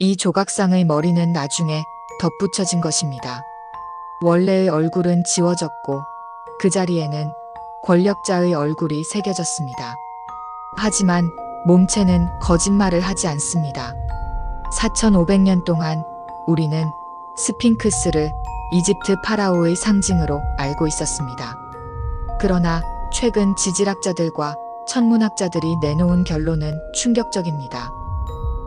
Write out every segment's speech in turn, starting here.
이 조각상의 머리는 나중에 덧붙여진 것입니다. 원래의 얼굴은 지워졌고 그 자리에는 권력자의 얼굴이 새겨졌습니다. 하지만 몸체는 거짓말을 하지 않습니다. 4,500년 동안 우리는 스핑크스를 이집트 파라오의 상징으로 알고 있었습니다. 그러나 최근 지질학자들과 천문학자들이 내놓은 결론은 충격적입니다.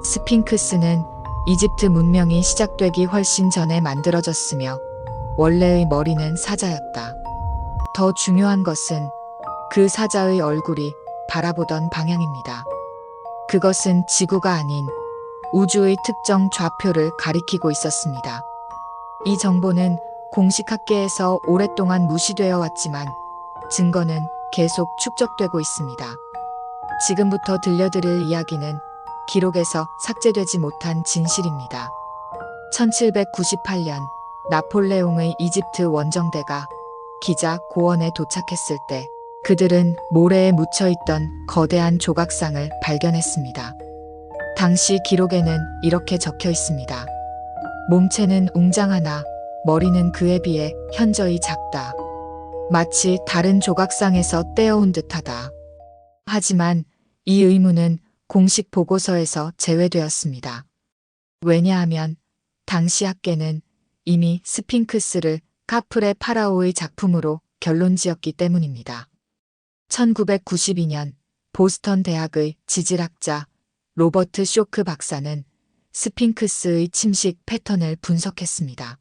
스핑크스는 이집트 문명이 시작되기 훨씬 전에 만들어졌으며 원래의 머리는 사자였다. 더 중요한 것은 그 사자의 얼굴이 바라보던 방향입니다. 그것은 지구가 아닌 우주의 특정 좌표를 가리키고 있었습니다. 이 정보는 공식 학계에서 오랫동안 무시되어 왔지만 증거는 계속 축적되고 있습니다. 지금부터 들려드릴 이야기는 기록에서 삭제되지 못한 진실입니다. 1798년 나폴레옹의 이집트 원정대가 기자 고원에 도착했을 때 그들은 모래에 묻혀있던 거대한 조각상을 발견했습니다. 당시 기록에는 이렇게 적혀 있습니다. 몸체는 웅장하나 머리는 그에 비해 현저히 작다. 마치 다른 조각상에서 떼어온 듯하다. 하지만 이 의문은 공식 보고서에서 제외되었습니다. 왜냐하면 당시 학계는 이미 스핑크스를 카프레 파라오의 작품으로 결론지었기 때문입니다. 1992년 보스턴 대학의 지질학자 로버트 쇼크 박사는 스핑크스의 침식 패턴을 분석했습니다.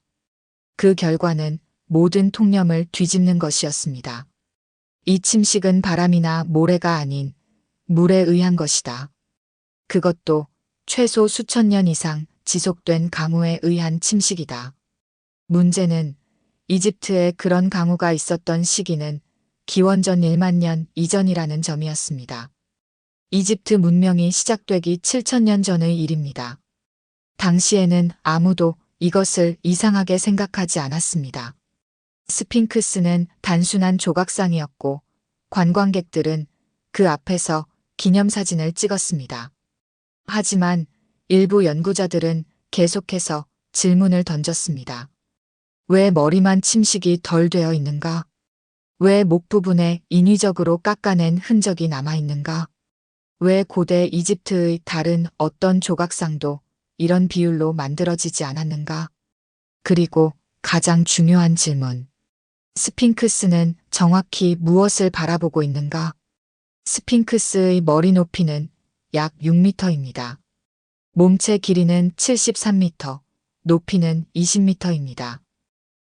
그 결과는 모든 통념을 뒤집는 것이었습니다. 이 침식은 바람이나 모래가 아닌 물에 의한 것이다. 그것도 최소 수천 년 이상 지속된 강우에 의한 침식이다. 문제는 이집트에 그런 강우가 있었던 시기는 기원전 1만 년 이전이라는 점이었습니다. 이집트 문명이 시작되기 7,000년 전의 일입니다. 당시에는 아무도 이것을 이상하게 생각하지 않았습니다. 스핑크스는 단순한 조각상이었고 관광객들은 그 앞에서 기념사진을 찍었습니다. 하지만 일부 연구자들은 계속해서 질문을 던졌습니다. 왜 머리만 침식이 덜 되어 있는가? 왜 목 부분에 인위적으로 깎아낸 흔적이 남아 있는가? 왜 고대 이집트의 다른 어떤 조각상도 이런 비율로 만들어지지 않았는가? 그리고 가장 중요한 질문. 스핑크스는 정확히 무엇을 바라보고 있는가? 스핑크스의 머리 높이는 약 6m입니다. 몸체 길이는 73m, 높이는 20m입니다.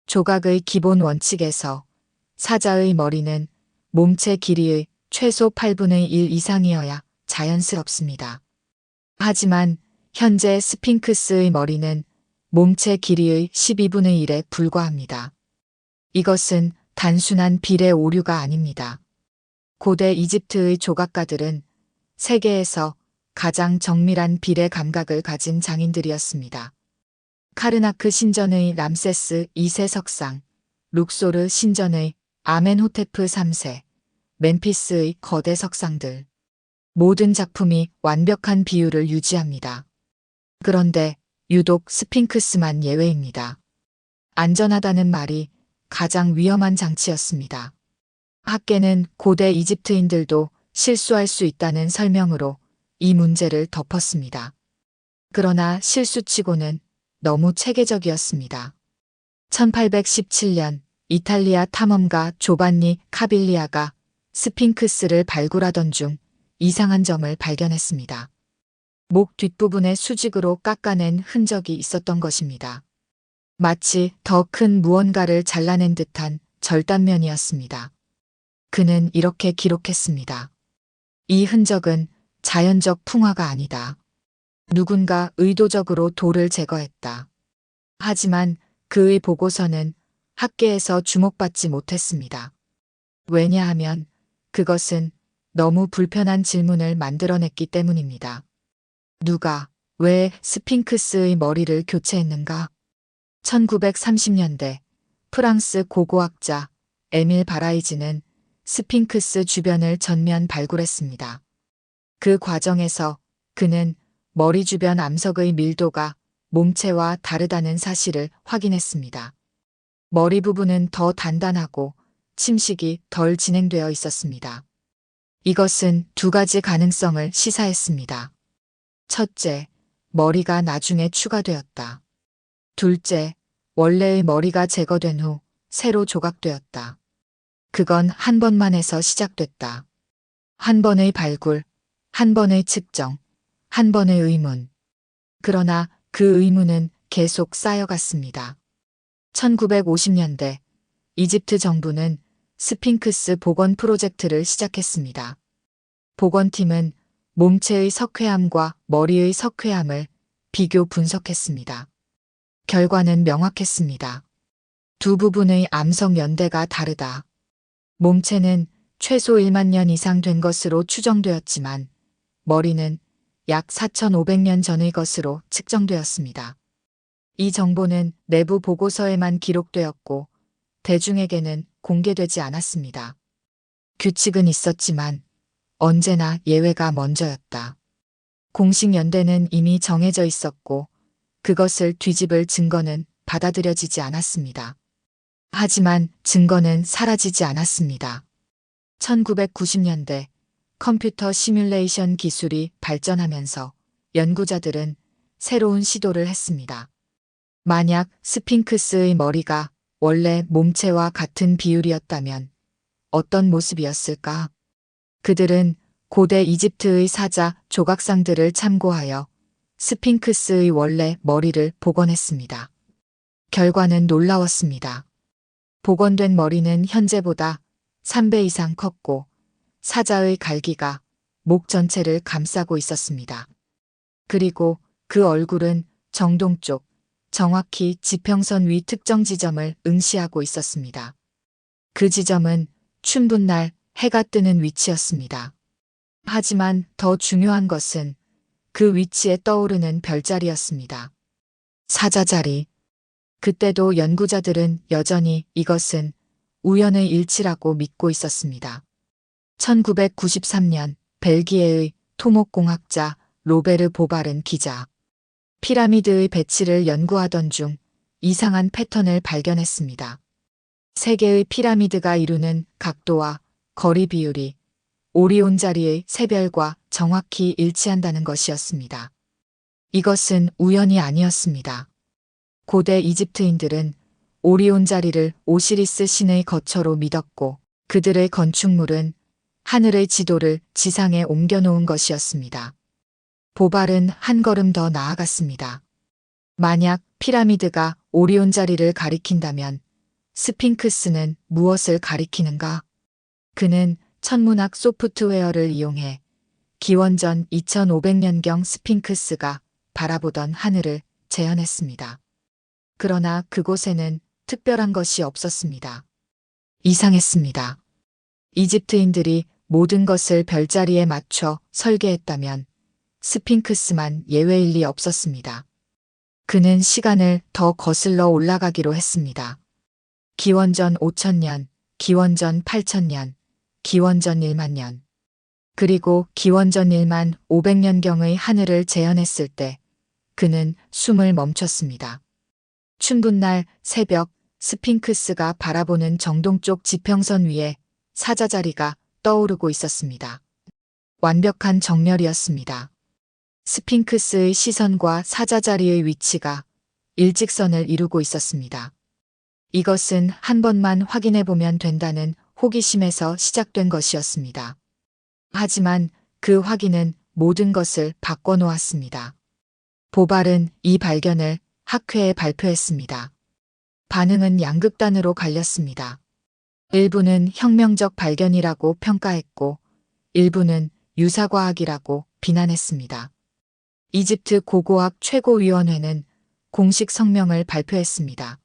조각의 기본 원칙에서 사자의 머리는 몸체 길이의 최소 8분의 1 이상이어야 자연스럽습니다. 하지만 현재 스핑크스의 머리는 몸체 길이의 12분의 1에 불과합니다. 이것은 단순한 비례 오류가 아닙니다. 고대 이집트의 조각가들은 세계에서 가장 정밀한 비례 감각을 가진 장인들이었습니다. 카르나크 신전의 람세스 2세 석상, 룩소르 신전의 아멘호테프 3세, 멤피스의 거대 석상들. 모든 작품이 완벽한 비율을 유지합니다. 그런데 유독 스핑크스만 예외입니다. 안전하다는 말이 가장 위험한 장치였습니다. 학계는 고대 이집트인들도 실수할 수 있다는 설명으로 이 문제를 덮었습니다. 그러나 실수치고는 너무 체계적이었습니다. 1817년 이탈리아 탐험가 조반니 카빌리아가 스핑크스를 발굴하던 중 이상한 점을 발견했습니다. 목 뒷부분에 수직으로 깎아낸 흔적이 있었던 것입니다. 마치 더 큰 무언가를 잘라낸 듯한 절단면이었습니다. 그는 이렇게 기록했습니다. 이 흔적은 자연적 풍화가 아니다. 누군가 의도적으로 돌을 제거했다. 하지만 그의 보고서는 학계에서 주목받지 못했습니다. 왜냐하면 그것은 너무 불편한 질문을 만들어냈기 때문입니다. 누가, 왜 스핑크스의 머리를 교체했는가? 1930년대 프랑스 고고학자 에밀 바라이즈는 스핑크스 주변을 전면 발굴했습니다. 그 과정에서 그는 머리 주변 암석의 밀도가 몸체와 다르다는 사실을 확인했습니다. 머리 부분은 더 단단하고 침식이 덜 진행되어 있었습니다. 이것은 두 가지 가능성을 시사했습니다. 첫째, 머리가 나중에 추가되었다. 둘째, 원래의 머리가 제거된 후 새로 조각되었다. 그건 한 번만 해서 시작됐다. 한 번의 발굴, 한 번의 측정, 한 번의 의문. 그러나 그 의문은 계속 쌓여갔습니다. 1950년대 이집트 정부는 스핑크스 복원 프로젝트를 시작했습니다. 복원팀은 몸체의 석회암과 머리의 석회암을 비교 분석했습니다. 결과는 명확했습니다. 두 부분의 암석 연대가 다르다. 몸체는 최소 1만 년 이상 된 것으로 추정되었지만 머리는 약 4,500년 전의 것으로 측정되었습니다. 이 정보는 내부 보고서에만 기록되었고 대중에게는 공개되지 않았습니다. 규칙은 있었지만 언제나 예외가 먼저였다. 공식 연대는 이미 정해져 있었고 그것을 뒤집을 증거는 받아들여지지 않았습니다. 하지만 증거는 사라지지 않았습니다. 1990년대 컴퓨터 시뮬레이션 기술이 발전하면서 연구자들은 새로운 시도를 했습니다. 만약 스핑크스의 머리가 원래 몸체와 같은 비율이었다면 어떤 모습이었을까? 그들은 고대 이집트의 사자 조각상들을 참고하여 스핑크스의 원래 머리를 복원했습니다. 결과는 놀라웠습니다. 복원된 머리는 현재보다 3배 이상 컸고 사자의 갈기가 목 전체를 감싸고 있었습니다. 그리고 그 얼굴은 정동쪽, 정확히 지평선 위 특정 지점을 응시하고 있었습니다. 그 지점은 춘분날 해가 뜨는 위치였습니다. 하지만 더 중요한 것은 그 위치에 떠오르는 별자리였습니다. 사자자리. 그때도 연구자들은 여전히 이것은 우연의 일치라고 믿고 있었습니다. 1993년 벨기에의 토목공학자 로베르 보바른 기자. 피라미드의 배치를 연구하던 중 이상한 패턴을 발견했습니다. 세 개의 피라미드가 이루는 각도와 거리 비율이 오리온 자리의 세 별과 정확히 일치한다는 것이었습니다. 이것은 우연이 아니었습니다. 고대 이집트인들은 오리온 자리를 오시리스 신의 거처로 믿었고 그들의 건축물은 하늘의 지도를 지상에 옮겨놓은 것이었습니다. 보발은 한 걸음 더 나아갔습니다. 만약 피라미드가 오리온 자리를 가리킨다면 스핑크스는 무엇을 가리키는가? 그는 천문학 소프트웨어를 이용해 기원전 2500년경 스핑크스가 바라보던 하늘을 재현했습니다. 그러나 그곳에는 특별한 것이 없었습니다. 이상했습니다. 이집트인들이 모든 것을 별자리에 맞춰 설계했다면 스핑크스만 예외일 리 없었습니다. 그는 시간을 더 거슬러 올라가기로 했습니다. 기원전 5000년, 기원전 8000년, 기원전 1만 년, 그리고 기원전 1만 500년경의 하늘을 재현했을 때 그는 숨을 멈췄습니다. 춘분날 새벽 스핑크스가 바라보는 정동쪽 지평선 위에 사자자리가 떠오르고 있었습니다. 완벽한 정렬이었습니다. 스핑크스의 시선과 사자자리의 위치가 일직선을 이루고 있었습니다. 이것은 한 번만 확인해 보면 된다는 호기심에서 시작된 것이었습니다. 하지만 그 확인은 모든 것을 바꿔놓았습니다. 보발은 이 발견을 학회에 발표했습니다. 반응은 양극단으로 갈렸습니다. 일부는 혁명적 발견이라고 평가했고 일부는 유사과학이라고 비난했습니다. 이집트 고고학 최고위원회는 공식 성명을 발표했습니다.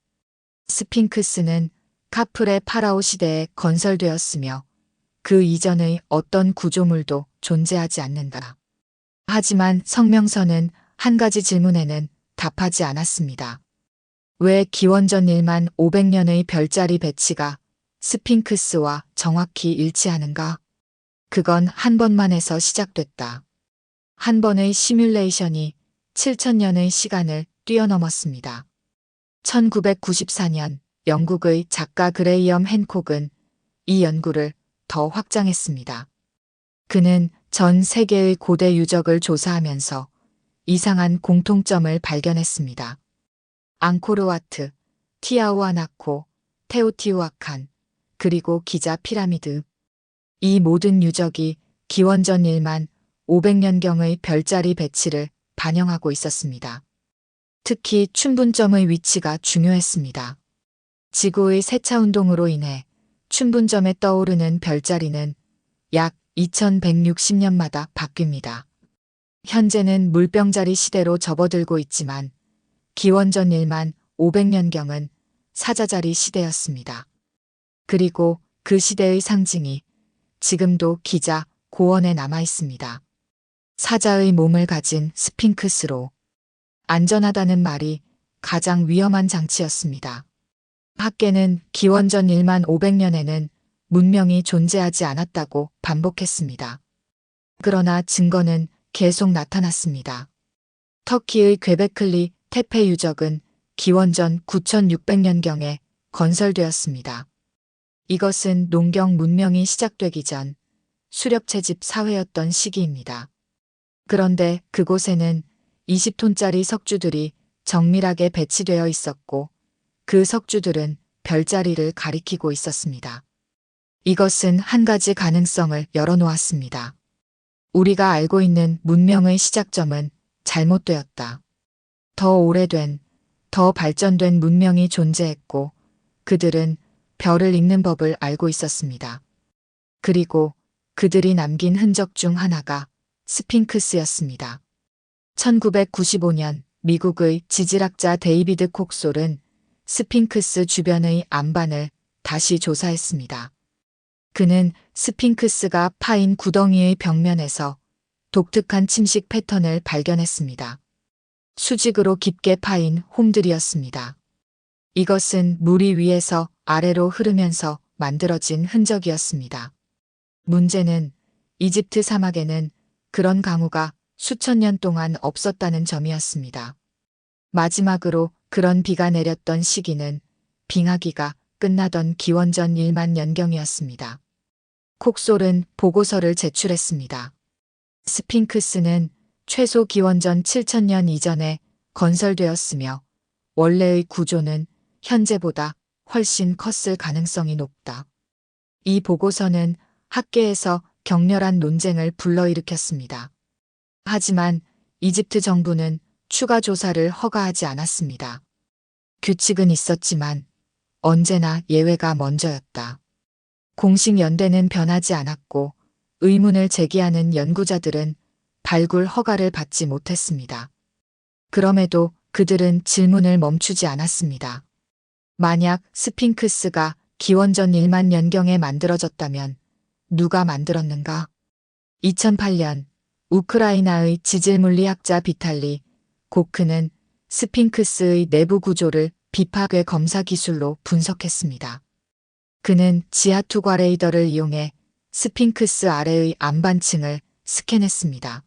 스핑크스는 카프레 파라오 시대에 건설되었으며 그 이전의 어떤 구조물도 존재하지 않는다. 하지만 성명서는 한 가지 질문에는 답하지 않았습니다. 왜 기원전 1만 500년의 별자리 배치가 스핑크스와 정확히 일치하는가? 그건 한 번만 해서 시작됐다. 한 번의 시뮬레이션이 7,000년의 시간을 뛰어넘었습니다. 1994년 영국의 작가 그레이엄 핸콕은 이 연구를 더 확장했습니다. 그는 전 세계의 고대 유적을 조사하면서 이상한 공통점을 발견했습니다. 앙코르와트, 티아우아나코, 테오티우아칸, 그리고 기자 피라미드. 이 모든 유적이 기원전 1만 500년경의 별자리 배치를 반영하고 있었습니다. 특히 춘분점의 위치가 중요했습니다. 지구의 세차 운동으로 인해 춘분점에 떠오르는 별자리는 약 2160년마다 바뀝니다. 현재는 물병자리 시대로 접어들고 있지만 기원전 1만 500년경은 사자자리 시대였습니다. 그리고 그 시대의 상징이 지금도 기자 고원에 남아 있습니다. 사자의 몸을 가진 스핑크스로. 안전하다는 말이 가장 위험한 장치였습니다. 학계는 기원전 1만 500년에는 문명이 존재하지 않았다고 반복했습니다. 그러나 증거는 계속 나타났습니다. 터키의 괴베클리 테페 유적은 기원전 9600년경에 건설되었습니다. 이것은 농경 문명이 시작되기 전 수렵채집 사회였던 시기입니다. 그런데 그곳에는 20톤짜리 석주들이 정밀하게 배치되어 있었고 그 석주들은 별자리를 가리키고 있었습니다. 이것은 한 가지 가능성을 열어놓았습니다. 우리가 알고 있는 문명의 시작점은 잘못되었다. 더 오래된, 더 발전된 문명이 존재했고 그들은 별을 읽는 법을 알고 있었습니다. 그리고 그들이 남긴 흔적 중 하나가 스핑크스였습니다. 1995년 미국의 지질학자 데이비드 콕솔은 스핑크스 주변의 안반을 다시 조사했습니다. 그는 스핑크스가 파인 구덩이의 벽면에서 독특한 침식 패턴을 발견했습니다. 수직으로 깊게 파인 홈들이었습니다. 이것은 물 위에서 아래로 흐르면서 만들어진 흔적이었습니다. 문제는 이집트 사막에는 그런 강우가 수천 년 동안 없었다는 점이었습니다. 마지막으로 그런 비가 내렸던 시기는 빙하기가 끝나던 기원전 1만 년경이었습니다. 콕솔은 보고서를 제출했습니다. 스핑크스는 최소 기원전 7000년 이전에 건설되었으며 원래의 구조는 현재보다 훨씬 컸을 가능성이 높다. 이 보고서는 학계에서 격렬한 논쟁을 불러일으켰습니다. 하지만 이집트 정부는 추가 조사를 허가하지 않았습니다. 규칙은 있었지만 언제나 예외가 먼저였다. 공식 연대는 변하지 않았고 의문을 제기하는 연구자들은 발굴 허가를 받지 못했습니다. 그럼에도 그들은 질문을 멈추지 않았습니다. 만약 스핑크스가 기원전 1만 년경에 만들어졌다면 누가 만들었는가? 2008년 우크라이나의 지질물리학자 비탈리 고크는 스핑크스의 내부 구조를 비파괴 검사 기술로 분석했습니다. 그는 지하2과 레이더를 이용해 스핑크스 아래의 안반층을 스캔했습니다.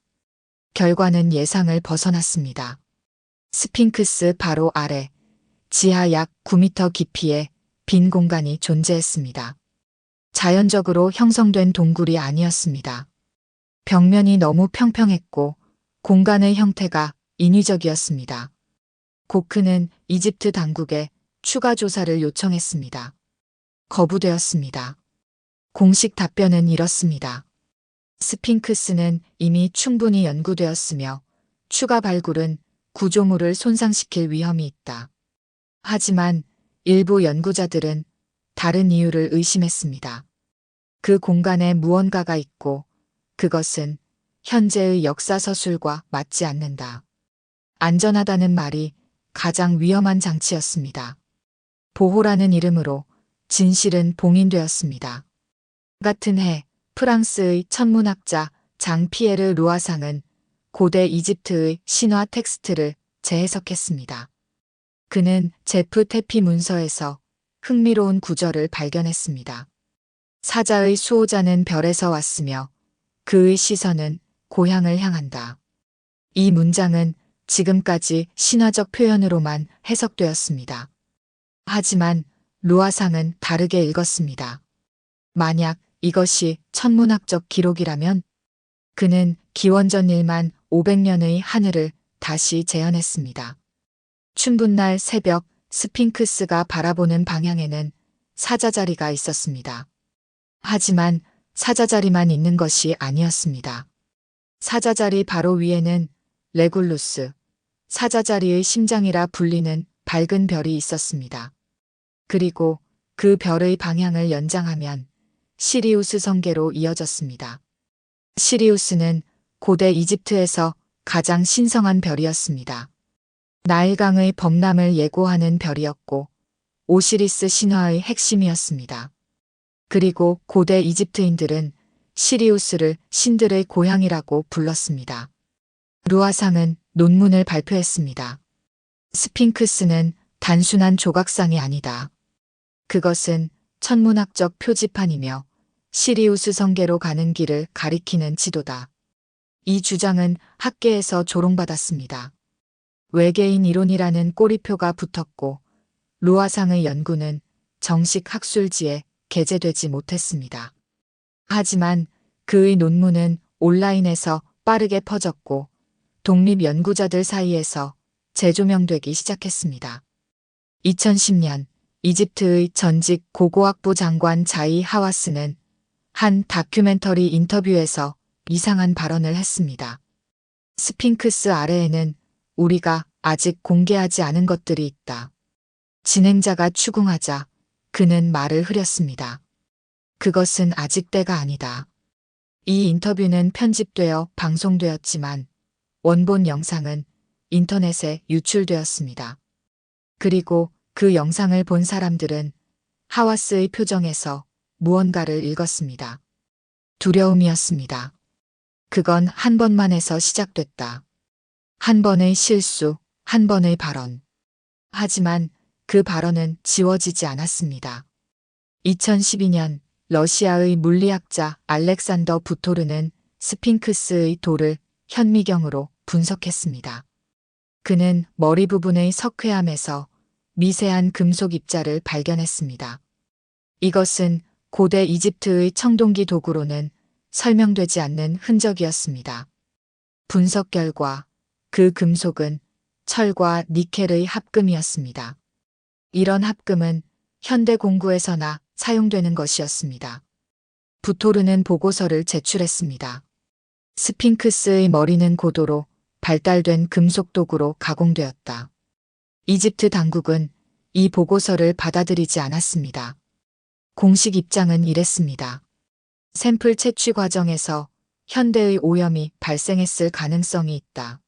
결과는 예상을 벗어났습니다. 스핑크스 바로 아래 지하 약 9m 깊이의 빈 공간이 존재했습니다. 자연적으로 형성된 동굴이 아니었습니다. 벽면이 너무 평평했고 공간의 형태가 인위적이었습니다. 고크는 이집트 당국에 추가 조사를 요청했습니다. 거부되었습니다. 공식 답변은 이렇습니다. 스핑크스는 이미 충분히 연구되었으며 추가 발굴은 구조물을 손상시킬 위험이 있다. 하지만 일부 연구자들은 다른 이유를 의심했습니다. 그 공간에 무언가가 있고 그것은 현재의 역사서술과 맞지 않는다. 안전하다는 말이 가장 위험한 장치였습니다. 보호라는 이름으로 진실은 봉인되었습니다. 같은 해 프랑스의 천문학자 장 피에르 루아상은 고대 이집트의 신화 텍스트를 재해석했습니다. 그는 제프 테피 문서에서 흥미로운 구절을 발견했습니다. 사자의 수호자는 별에서 왔으며 그의 시선은 고향을 향한다. 이 문장은 지금까지 신화적 표현으로만 해석되었습니다. 하지만 루아상은 다르게 읽었습니다. 만약 이것이 천문학적 기록이라면 그는 기원전 1만 500년의 하늘을 다시 재현했습니다. 춘분날 새벽 스핑크스가 바라보는 방향에는 사자자리가 있었습니다. 하지만 사자자리만 있는 것이 아니었습니다. 사자자리 바로 위에는 레굴루스, 사자자리의 심장이라 불리는 밝은 별이 있었습니다. 그리고 그 별의 방향을 연장하면 시리우스 성계로 이어졌습니다. 시리우스는 고대 이집트에서 가장 신성한 별이었습니다. 나일강의 범람을 예고하는 별이었고 오시리스 신화의 핵심이었습니다. 그리고 고대 이집트인들은 시리우스를 신들의 고향이라고 불렀습니다. 루아상은 논문을 발표했습니다. 스핑크스는 단순한 조각상이 아니다. 그것은 천문학적 표지판이며 시리우스 성계로 가는 길을 가리키는 지도다. 이 주장은 학계에서 조롱받았습니다. 외계인 이론이라는 꼬리표가 붙었고 루아상의 연구는 정식 학술지에 게재되지 못했습니다. 하지만 그의 논문은 온라인에서 빠르게 퍼졌고 독립 연구자들 사이에서 재조명되기 시작했습니다. 2010년 이집트의 전직 고고학부 장관 자이 하와스는 한 다큐멘터리 인터뷰에서 이상한 발언을 했습니다. 스핑크스 아래에는 우리가 아직 공개하지 않은 것들이 있다. 진행자가 추궁하자 그는 말을 흐렸습니다. 그것은 아직 때가 아니다. 이 인터뷰는 편집되어 방송되었지만 원본 영상은 인터넷에 유출되었습니다. 그리고 그 영상을 본 사람들은 하와스의 표정에서 무언가를 읽었습니다. 두려움이었습니다. 그건 한 번만 해서 시작됐다. 한 번의 실수, 한 번의 발언. 하지만 그 발언은 지워지지 않았습니다. 2012년 러시아의 물리학자 알렉산더 부토르는 스핑크스의 돌을 현미경으로 분석했습니다. 그는 머리 부분의 석회암에서 미세한 금속 입자를 발견했습니다. 이것은 고대 이집트의 청동기 도구로는 설명되지 않는 흔적이었습니다. 분석 결과 그 금속은 철과 니켈의 합금이었습니다. 이런 합금은 현대 공구에서나 사용되는 것이었습니다. 부토르는 보고서를 제출했습니다. 스핑크스의 머리는 고도로 발달된 금속 도구로 가공되었다. 이집트 당국은 이 보고서를 받아들이지 않았습니다. 공식 입장은 이랬습니다. 샘플 채취 과정에서 현대의 오염이 발생했을 가능성이 있다.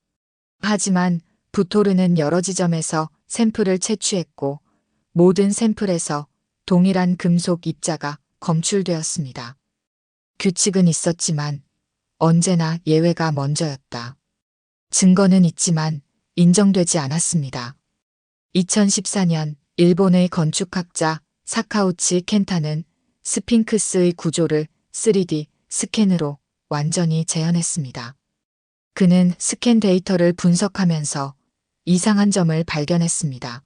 하지만 부토르는 여러 지점에서 샘플을 채취했고 모든 샘플에서 동일한 금속 입자가 검출되었습니다. 규칙은 있었지만 언제나 예외가 먼저였다. 증거는 있지만 인정되지 않았습니다. 2014년 일본의 건축학자 사카우치 켄타는 스핑크스의 구조를 3D 스캔으로 완전히 재현했습니다. 그는 스캔 데이터를 분석하면서 이상한 점을 발견했습니다.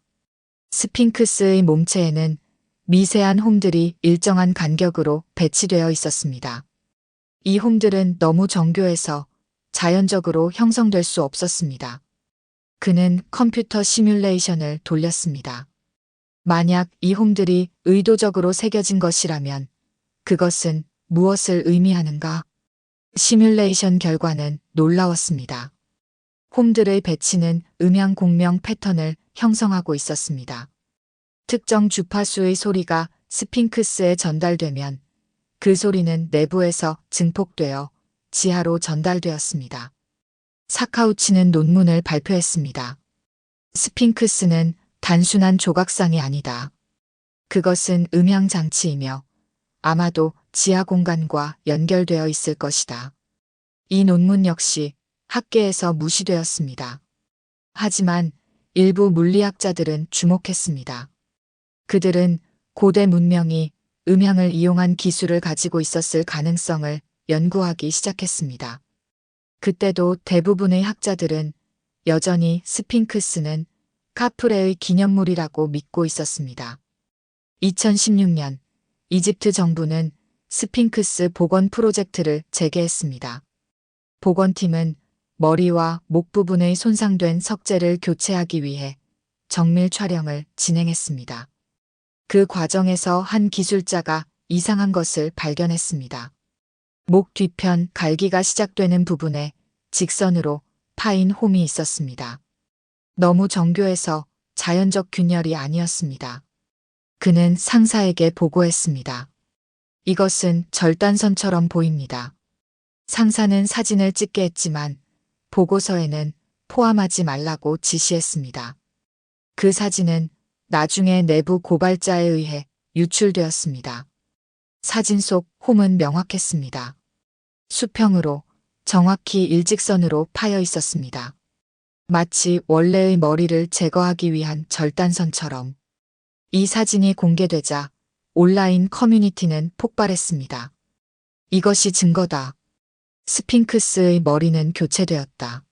스핑크스의 몸체에는 미세한 홈들이 일정한 간격으로 배치되어 있었습니다. 이 홈들은 너무 정교해서 자연적으로 형성될 수 없었습니다. 그는 컴퓨터 시뮬레이션을 돌렸습니다. 만약 이 홈들이 의도적으로 새겨진 것이라면 그것은 무엇을 의미하는가? 시뮬레이션 결과는 놀라웠습니다. 홈들의 배치는 음향 공명 패턴을 형성하고 있었습니다. 특정 주파수의 소리가 스핑크스에 전달되면 그 소리는 내부에서 증폭되어 지하로 전달되었습니다. 사카우치는 논문을 발표했습니다. 스핑크스는 단순한 조각상이 아니다. 그것은 음향 장치이며 아마도 지하 공간과 연결되어 있을 것이다. 이 논문 역시 학계에서 무시되었습니다. 하지만 일부 물리학자들은 주목했습니다. 그들은 고대 문명이 음향을 이용한 기술을 가지고 있었을 가능성을 연구하기 시작했습니다. 그때도 대부분의 학자들은 여전히 스핑크스는 카프레의 기념물이라고 믿고 있었습니다. 2016년 이집트 정부는 스핑크스 복원 프로젝트를 재개했습니다. 복원팀은 머리와 목 부분의 손상된 석재를 교체하기 위해 정밀 촬영을 진행했습니다. 그 과정에서 한 기술자가 이상한 것을 발견했습니다. 목 뒤편 갈기가 시작되는 부분에 직선으로 파인 홈이 있었습니다. 너무 정교해서 자연적 균열이 아니었습니다. 그는 상사에게 보고했습니다. 이것은 절단선처럼 보입니다. 상사는 사진을 찍게 했지만 보고서에는 포함하지 말라고 지시했습니다. 그 사진은 나중에 내부 고발자에 의해 유출되었습니다. 사진 속 홈은 명확했습니다. 수평으로 정확히 일직선으로 파여 있었습니다. 마치 원래의 머리를 제거하기 위한 절단선처럼. 이 사진이 공개되자 온라인 커뮤니티는 폭발했습니다. 이것이 증거다. 스핑크스의 머리는 교체되었다.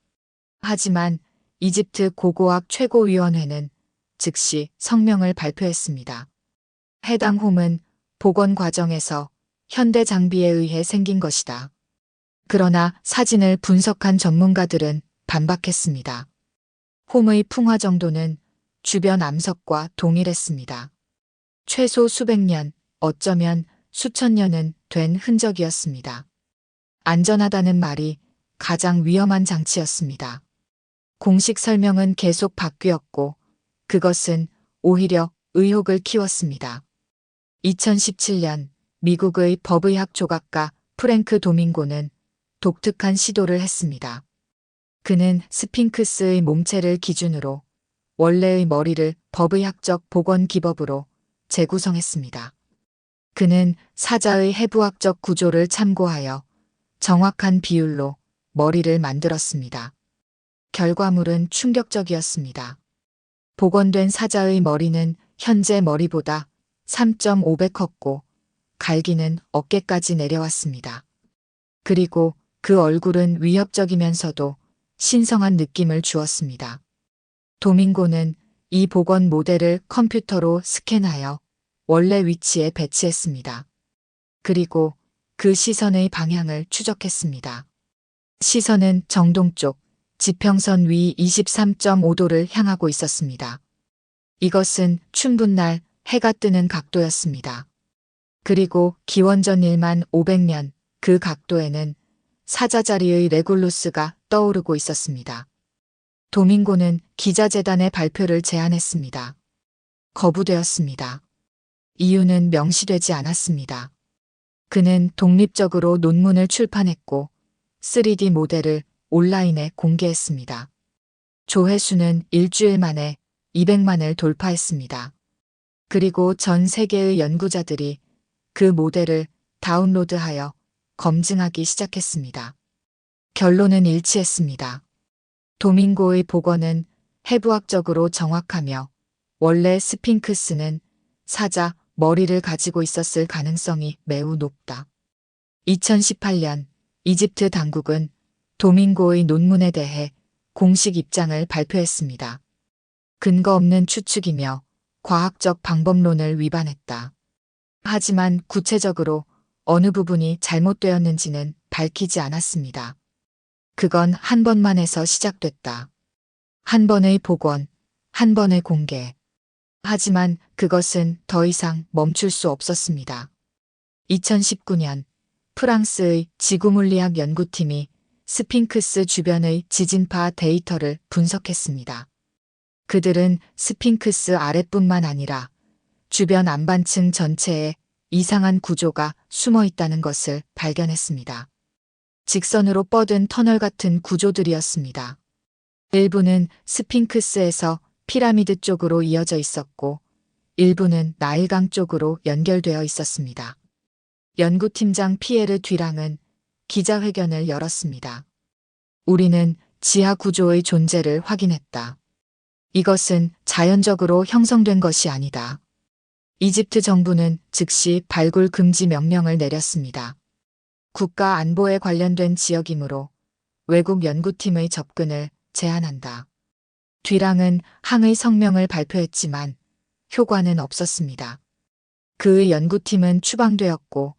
하지만 이집트 고고학 최고위원회는 즉시 성명을 발표했습니다. 해당 홈은 복원 과정에서 현대 장비에 의해 생긴 것이다. 그러나 사진을 분석한 전문가들은 반박했습니다. 홈의 풍화 정도는 주변 암석과 동일했습니다. 최소 수백 년, 어쩌면 수천 년은 된 흔적이었습니다. 안전하다는 말이 가장 위험한 장치였습니다. 공식 설명은 계속 바뀌었고 그것은 오히려 의혹을 키웠습니다. 2017년 미국의 법의학 조각가 프랭크 도밍고는 독특한 시도를 했습니다. 그는 스핑크스의 몸체를 기준으로 원래의 머리를 법의학적 복원 기법으로 재구성했습니다. 그는 사자의 해부학적 구조를 참고하여 정확한 비율로 머리를 만들었습니다. 결과물은 충격적이었습니다. 복원된 사자의 머리는 현재 머리보다 3.5배 컸고 갈기는 어깨까지 내려왔습니다. 그리고 그 얼굴은 위협적이면서도 신성한 느낌을 주었습니다. 도밍고는 이 복원 모델을 컴퓨터로 스캔하여 원래 위치에 배치했습니다. 그리고 그 시선의 방향을 추적했습니다. 시선은 정동쪽, 지평선 위 23.5도를 향하고 있었습니다. 이것은 춘분날 해가 뜨는 각도였습니다. 그리고 기원전 1만 500년 그 각도에는 사자 자리의 레굴루스가 떠오르고 있었습니다. 도밍고는 기자재단의 발표를 제안했습니다. 거부되었습니다. 이유는 명시되지 않았습니다. 그는 독립적으로 논문을 출판했고 3D 모델을 온라인에 공개했습니다. 조회수는 일주일 만에 200만을 돌파했습니다. 그리고 전 세계의 연구자들이 그 모델을 다운로드하여 검증하기 시작했습니다. 결론은 일치했습니다. 도밍고의 복원은 해부학적으로 정확하며 원래 스핑크스는 사자 머리를 가지고 있었을 가능성이 매우 높다. 2018년 이집트 당국은 도밍고의 논문에 대해 공식 입장을 발표했습니다. 근거 없는 추측이며 과학적 방법론을 위반했다. 하지만 구체적으로 어느 부분이 잘못되었는지는 밝히지 않았습니다. 그건 한 번만 해서 시작됐다. 한 번의 복원, 한 번의 공개. 하지만 그것은 더 이상 멈출 수 없었습니다. 2019년 프랑스의 지구물리학 연구팀이 스핑크스 주변의 지진파 데이터를 분석했습니다. 그들은 스핑크스 아랫뿐만 아니라 주변 안반층 전체에 이상한 구조가 숨어 있다는 것을 발견했습니다. 직선으로 뻗은 터널 같은 구조들이었습니다. 일부는 스핑크스에서 피라미드 쪽으로 이어져 있었고 일부는 나일강 쪽으로 연결되어 있었습니다. 연구팀장 피에르 듀랑은 기자회견을 열었습니다. 우리는 지하 구조의 존재를 확인했다. 이것은 자연적으로 형성된 것이 아니다. 이집트 정부는 즉시 발굴 금지 명령을 내렸습니다. 국가 안보에 관련된 지역이므로 외국 연구팀의 접근을 제한한다. 뒤랑은 항의 성명을 발표했지만 효과는 없었습니다. 그의 연구팀은 추방되었고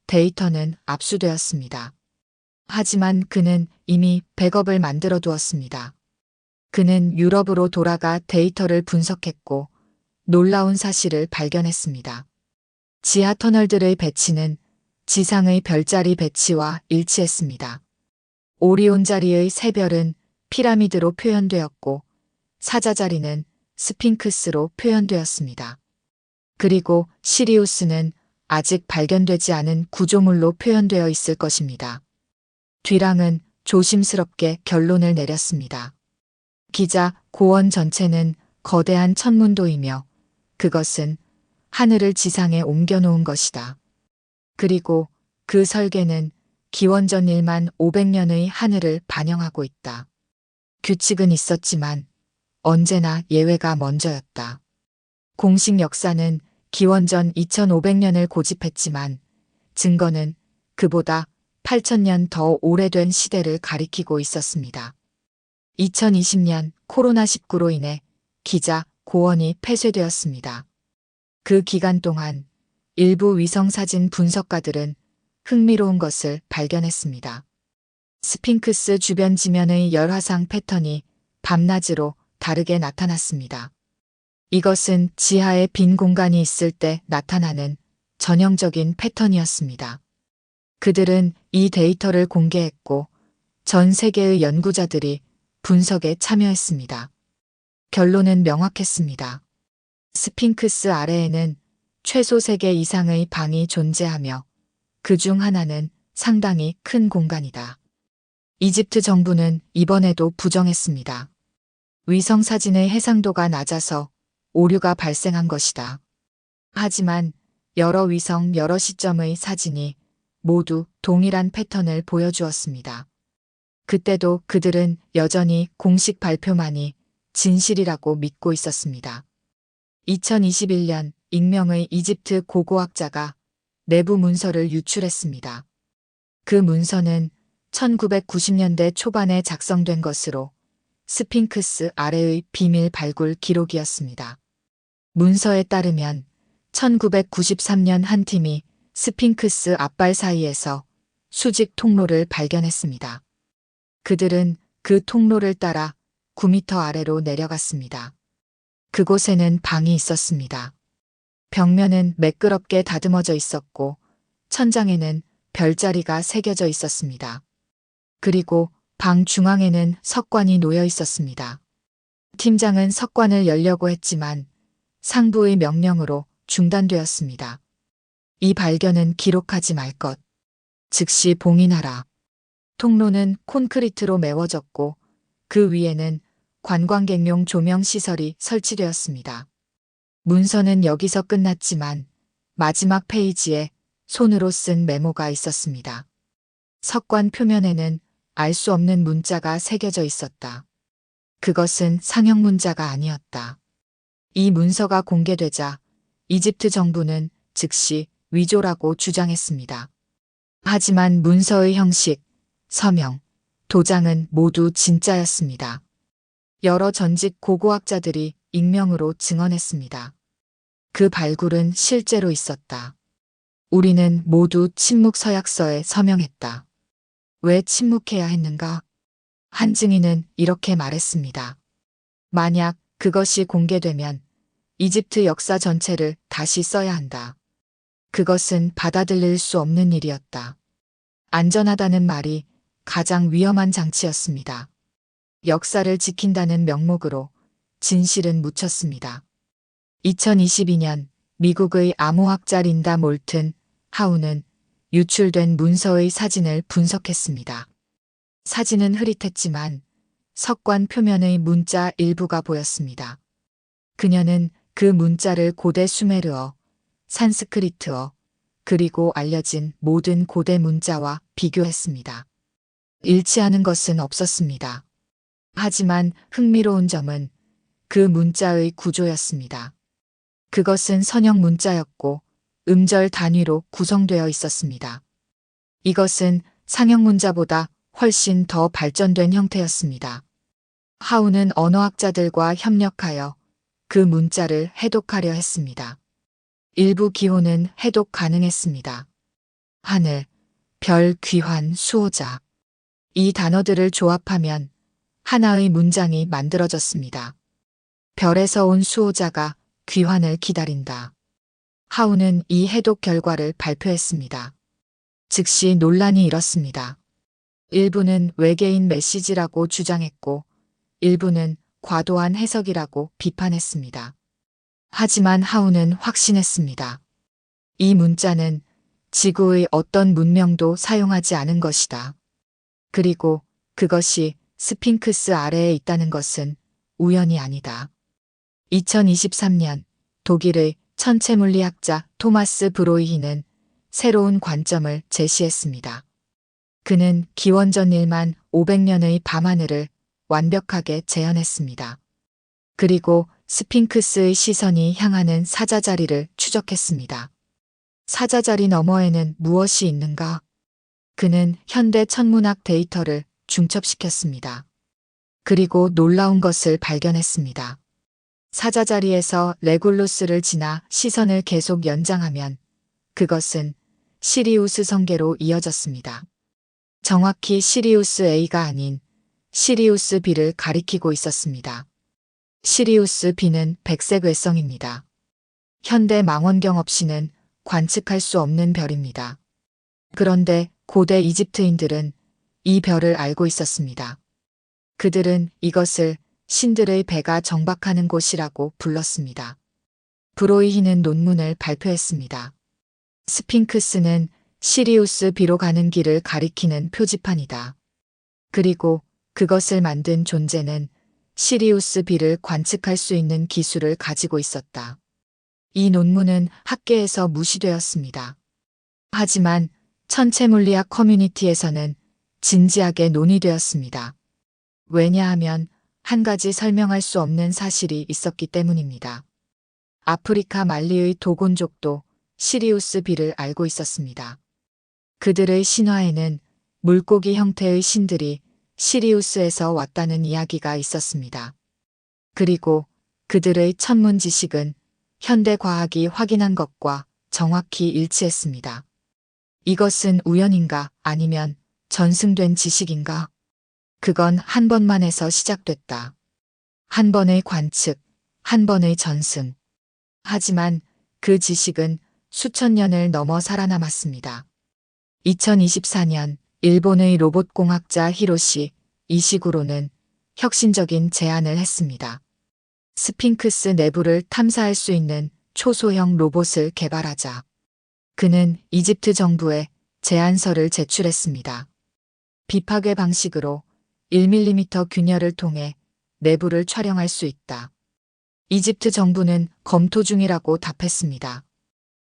데이터는 압수되었습니다. 하지만 그는 이미 백업을 만들어 두었습니다. 그는 유럽으로 돌아가 데이터를 분석했고 놀라운 사실을 발견했습니다. 지하 터널들의 배치는 지상의 별자리 배치와 일치했습니다. 오리온 자리의 세 별은 피라미드로 표현되었고 사자자리는 스핑크스로 표현되었습니다. 그리고 시리우스는 아직 발견되지 않은 구조물로 표현되어 있을 것입니다. 뒤랑은 조심스럽게 결론을 내렸습니다. 기자 고원 전체는 거대한 천문도이며 그것은 하늘을 지상에 옮겨놓은 것이다. 그리고 그 설계는 기원전 1만 500년의 하늘을 반영하고 있다. 규칙은 있었지만 언제나 예외가 먼저였다. 공식 역사는 기원전 2500년을 고집했지만 증거는 그보다 8000년 더 오래된 시대를 가리키고 있었습니다. 2020년 코로나19로 인해 기자 고원이 폐쇄되었습니다. 그 기간 동안 일부 위성사진 분석가들은 흥미로운 것을 발견했습니다. 스핑크스 주변 지면의 열화상 패턴이 밤낮으로 다르게 나타났습니다. 이것은 지하에 빈 공간이 있을 때 나타나는 전형적인 패턴이었습니다. 그들은 이 데이터를 공개했고 전 세계의 연구자들이 분석에 참여했습니다. 결론은 명확했습니다. 스핑크스 아래에는 최소 3개 이상의 방이 존재하며 그 중 하나는 상당히 큰 공간이다. 이집트 정부는 이번에도 부정했습니다. 위성 사진의 해상도가 낮아서 오류가 발생한 것이다. 하지만 여러 위성 여러 시점의 사진이 모두 동일한 패턴을 보여주었습니다. 그때도 그들은 여전히 공식 발표만이 진실이라고 믿고 있었습니다. 2021년 익명의 이집트 고고학자가 내부 문서를 유출했습니다. 그 문서는 1990년대 초반에 작성된 것으로 스핑크스 아래의 비밀 발굴 기록이었습니다. 문서에 따르면 1993년 한 팀이 스핑크스 앞발 사이에서 수직 통로를 발견했습니다. 그들은 그 통로를 따라 9m 아래로 내려갔습니다. 그곳에는 방이 있었습니다. 벽면은 매끄럽게 다듬어져 있었고 천장에는 별자리가 새겨져 있었습니다. 그리고 방 중앙에는 석관이 놓여 있었습니다. 팀장은 석관을 열려고 했지만 상부의 명령으로 중단되었습니다. 이 발견은 기록하지 말 것. 즉시 봉인하라. 통로는 콘크리트로 메워졌고 그 위에는 관광객용 조명 시설이 설치되었습니다. 문서는 여기서 끝났지만 마지막 페이지에 손으로 쓴 메모가 있었습니다. 석관 표면에는 알 수 없는 문자가 새겨져 있었다. 그것은 상형 문자가 아니었다. 이 문서가 공개되자 이집트 정부는 즉시 위조라고 주장했습니다. 하지만 문서의 형식, 서명, 도장은 모두 진짜였습니다. 여러 전직 고고학자들이 익명으로 증언했습니다. 그 발굴은 실제로 있었다. 우리는 모두 침묵 서약서에 서명했다. 왜 침묵해야 했는가? 한 증인은 이렇게 말했습니다. 만약 그것이 공개되면 이집트 역사 전체를 다시 써야 한다. 그것은 받아들일 수 없는 일이었다. 안전하다는 말이 가장 위험한 장치였습니다. 역사를 지킨다는 명목으로 진실은 묻혔습니다. 2022년 미국의 암호학자 린다 몰튼 하우는 유출된 문서의 사진을 분석했습니다. 사진은 흐릿했지만 석관 표면의 문자 일부가 보였습니다. 그녀는 그 문자를 고대 수메르어, 산스크리트어, 그리고 알려진 모든 고대 문자와 비교했습니다. 일치하는 것은 없었습니다. 하지만 흥미로운 점은 그 문자의 구조였습니다. 그것은 선형 문자였고 음절 단위로 구성되어 있었습니다. 이것은 상형 문자보다 훨씬 더 발전된 형태였습니다. 하우는 언어학자들과 협력하여 그 문자를 해독하려 했습니다. 일부 기호는 해독 가능했습니다. 하늘, 별, 귀환, 수호자. 이 단어들을 조합하면 하나의 문장이 만들어졌습니다. 별에서 온 수호자가 귀환을 기다린다. 하우는 이 해독 결과를 발표했습니다. 즉시 논란이 일었습니다. 일부는 외계인 메시지라고 주장했고 일부는 과도한 해석이라고 비판했습니다. 하지만 하우는 확신했습니다. 이 문자는 지구의 어떤 문명도 사용하지 않은 것이다. 그리고 그것이 스핑크스 아래에 있다는 것은 우연이 아니다. 2023년 독일의 천체물리학자 토마스 브로이히는 새로운 관점을 제시했습니다. 그는 기원전 1만 500년의 밤하늘을 완벽하게 재현했습니다. 그리고 스핑크스의 시선이 향하는 사자자리를 추적했습니다. 사자자리 너머에는 무엇이 있는가? 그는 현대 천문학 데이터를 중첩시켰습니다. 그리고 놀라운 것을 발견했습니다. 사자자리에서 레굴루스를 지나 시선을 계속 연장하면 그것은 시리우스 성계로 이어졌습니다. 정확히 시리우스 A가 아닌 시리우스 B를 가리키고 있었습니다. 시리우스 B는 백색 외성입니다. 현대 망원경 없이는 관측할 수 없는 별입니다. 그런데 고대 이집트인들은 이 별을 알고 있었습니다. 그들은 이것을 신들의 배가 정박하는 곳이라고 불렀습니다. 브로이히는 논문을 발표했습니다. 스핑크스는 시리우스 B로 가는 길을 가리키는 표지판이다. 그리고 그것을 만든 존재는 시리우스 B를 관측할 수 있는 기술을 가지고 있었다. 이 논문은 학계에서 무시되었습니다. 하지만 천체물리학 커뮤니티에서는 진지하게 논의되었습니다. 왜냐하면 한 가지 설명할 수 없는 사실이 있었기 때문입니다. 아프리카 말리의 도곤족도 시리우스 B를 알고 있었습니다. 그들의 신화에는 물고기 형태의 신들이 시리우스에서 왔다는 이야기가 있었습니다. 그리고 그들의 천문 지식은 현대 과학이 확인한 것과 정확히 일치했습니다. 이것은 우연인가 아니면 전승된 지식인가? 그건 한 번만 해서 시작됐다. 한 번의 관측, 한 번의 전승. 하지만 그 지식은 수천 년을 넘어 살아남았습니다. 2024년 일본의 로봇공학자 히로시 이시구로는 혁신적인 제안을 했습니다. 스핑크스 내부를 탐사할 수 있는 초소형 로봇을 개발하자. 그는 이집트 정부에 제안서를 제출했습니다. 비파괴 방식으로 1mm 균열을 통해 내부를 촬영할 수 있다. 이집트 정부는 검토 중이라고 답했습니다.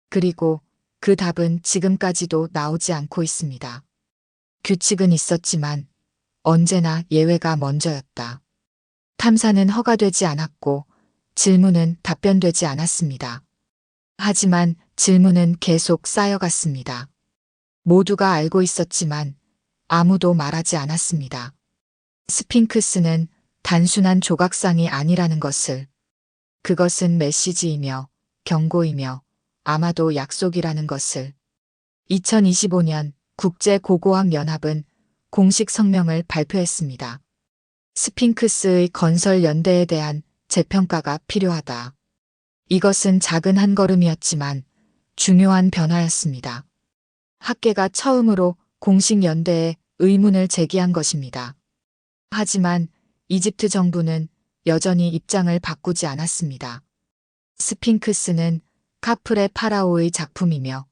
그리고 그 답은 지금까지도 나오지 않고 있습니다. 규칙은 있었지만 언제나 예외가 먼저였다. 탐사는 허가되지 않았고 질문은 답변되지 않았습니다. 하지만 질문은 계속 쌓여갔습니다. 모두가 알고 있었지만 아무도 말하지 않았습니다. 스핑크스는 단순한 조각상이 아니라는 것을, 그것은 메시지이며 경고이며 아마도 약속이라는 것을. 2025년 국제고고학연합은 공식 성명을 발표했습니다. 스핑크스의 건설 연대에 대한 재평가가 필요하다. 이것은 작은 한 걸음이었지만 중요한 변화였습니다. 학계가 처음으로 공식 연대에 의문을 제기한 것입니다. 하지만 이집트 정부는 여전히 입장을 바꾸지 않았습니다. 스핑크스는 카프레 파라오의 작품이며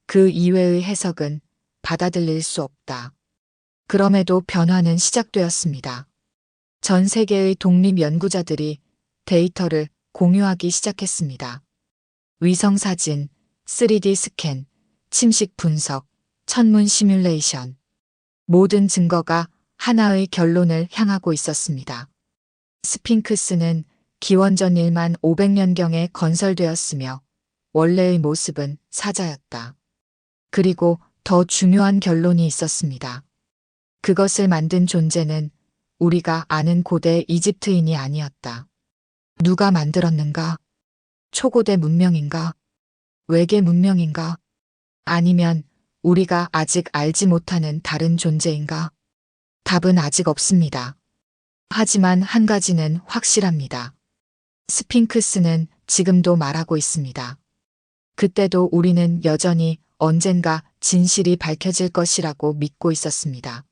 그 이외의 해석은 받아들일 수 없다. 그럼에도 변화는 시작되었습니다. 전 세계의 독립 연구자들이 데이터를 공유하기 시작했습니다. 위성 사진, 3D 스캔, 침식 분석, 천문 시뮬레이션. 모든 증거가 하나의 결론을 향하고 있었습니다. 스핑크스는 기원전 1만 500년경에 건설되었으며 원래의 모습은 사자였다. 그리고 더 중요한 결론이 있었습니다. 그것을 만든 존재는 우리가 아는 고대 이집트인이 아니었다. 누가 만들었는가? 초고대 문명인가? 외계 문명인가? 아니면 우리가 아직 알지 못하는 다른 존재인가? 답은 아직 없습니다. 하지만 한 가지는 확실합니다. 스핑크스는 지금도 말하고 있습니다. 그때도 우리는 여전히 언젠가 진실이 밝혀질 것이라고 믿고 있었습니다.